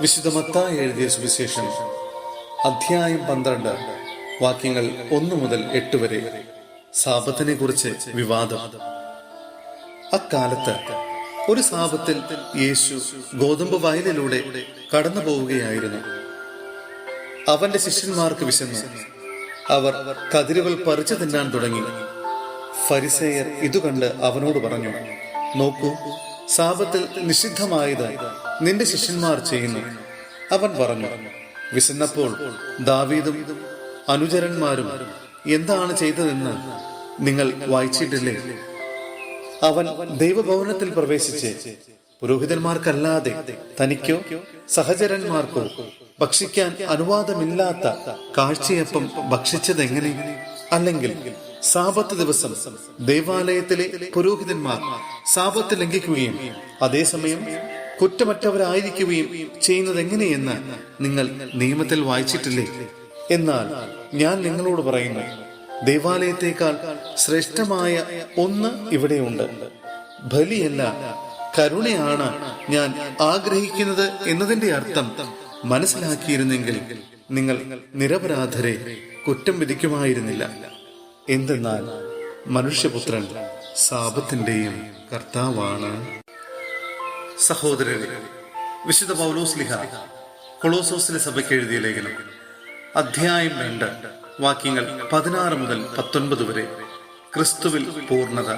വിശുദ്ധ മത്തായി എഴുതിയ സുവിശേഷം അധ്യായം 12 വാക്യങ്ങൾ 1 മുതൽ 8 വരെ. സാബത്തിനെ കുറിച്ച് വിവാദം. അക്കാലത്ത് ഒരു സാബത്തിൽ യേശു ഗോതമ്പ് വയലിലൂടെ കടന്നു പോവുകയായിരുന്നു. അവന്റെ ശിഷ്യന്മാർക്ക് വിശന്നു. അവർ കതിരുകൾ പറിച്ചു തിന്നാൻ തുടങ്ങി. ഫരിസേയർ ഇതുകണ്ട് അവനോട് പറഞ്ഞു, നോക്കൂ, സാബത്തിൽ നിഷിദ്ധമായത് നിന്റെ ശിഷ്യന്മാർ ചെയ്യുന്നു. അവൻ പറഞ്ഞു, വിശന്നപ്പോൾ ദാവീദും അനുചരന്മാരും എന്താണ് ചെയ്തതെന്ന് നിങ്ങൾ വായിച്ചിട്ടില്ലേ? അവൻ ദൈവഭവനത്തിൽ പ്രവേശിച്ച് പുരോഹിതന്മാർക്കല്ലാതെ തനിക്കോ സഹചരന്മാർക്കോ ഭക്ഷിക്കാൻ അനുവാദമില്ലാത്ത കാഴ്ചയപ്പം ഭക്ഷിച്ചതെങ്ങനെ? അല്ലെങ്കിൽ സാബത്ത് ദിവസം ദേവാലയത്തിലെ പുരോഹിതന്മാർ സാബത്ത് ലംഘിക്കുകയും അതേസമയം കുറ്റമറ്റവരായിരിക്കുകയും ചെയ്യുന്നത് എങ്ങനെയെന്ന് നിങ്ങൾ നിയമത്തിൽ വായിച്ചിട്ടില്ലേ? എന്നാൽ ഞാൻ നിങ്ങളോട് പറയുന്നു, ദേവാലയത്തേക്കാൾ ശ്രേഷ്ഠമായ ഒന്ന് ഇവിടെയുണ്ട്. ബലിയല്ല, കരുണയാണ് ഞാൻ ആഗ്രഹിക്കുന്നത് എന്നതിന്റെ അർത്ഥം മനസ്സിലാക്കിയിരുന്നെങ്കിൽ നിങ്ങൾ നിരപരാധരെ കുറ്റം വിധിക്കുമായിരുന്നില്ല. എന്തെന്നാൽ മനുഷ്യപുത്രൻ സാബത്തിന്റെയും കർത്താവാണ്. സഹോദരരെ, വിശുദ്ധ പൗലോസ്ലീഹ കൊളോസോസിലെ സഭയ്ക്ക് എഴുതിയ ലേഖനം അധ്യായം 2 വാക്യങ്ങൾ 16 മുതൽ 19 വരെ. ക്രിസ്തുവിൽ പൂർണ്ണത.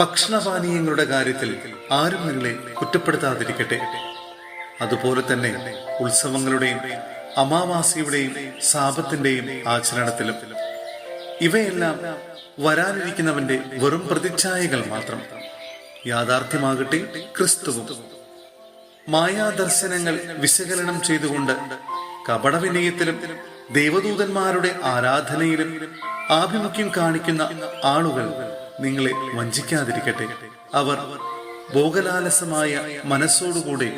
ഭക്ഷണപാനീയങ്ങളുടെ കാര്യത്തിൽ ആരും നിങ്ങളെ കുറ്റപ്പെടുത്താതിരിക്കട്ടെ. അതുപോലെ തന്നെ ഉത്സവങ്ങളുടെയും അമാവാസിയുടെയും സാബത്തിന്റെയും ആചരണത്തിലും. ഇവയെല്ലാം വരാനിരിക്കുന്നവന്റെ വെറും പ്രതിച്ഛായകൾ മാത്രം. യാഥാർത്ഥ്യമാകട്ടെ ക്രിസ്തുവും. മായാദർശനങ്ങൾ വിശകലനം ചെയ്തുകൊണ്ട് കപടവിനയത്തിലും ദേവദൂതന്മാരുടെ ആരാധനയിലും ആഭിമുഖ്യം കാണിക്കുന്ന ആളുകൾ നിങ്ങളെ വഞ്ചിക്കാതിരിക്കട്ടെ. അവർ ഭോഗലാലസമായ മനസ്സോടുകൂടി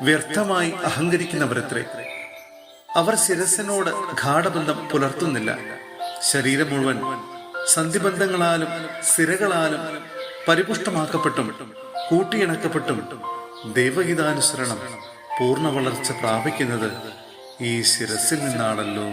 വ്യർത്ഥമായി അഹങ്കരിക്കുന്നവരത്രേ. അവർ ശിരസിനോട് ഗാഠബന്ധം പുലർത്തുന്നില്ല. ശരീരം മുഴുവൻ സന്ധിബന്ധങ്ങളാലും സിരകളാലും പരിപുഷ്ടമാക്കപ്പെട്ടും കൂട്ടിയിണക്കപ്പെട്ടും ദൈവഹിതാനുസരണം പൂർണ്ണ വളർച്ച പ്രാപിക്കുന്നത് ഈ ശിരസിൽ നിന്നാണല്ലോ.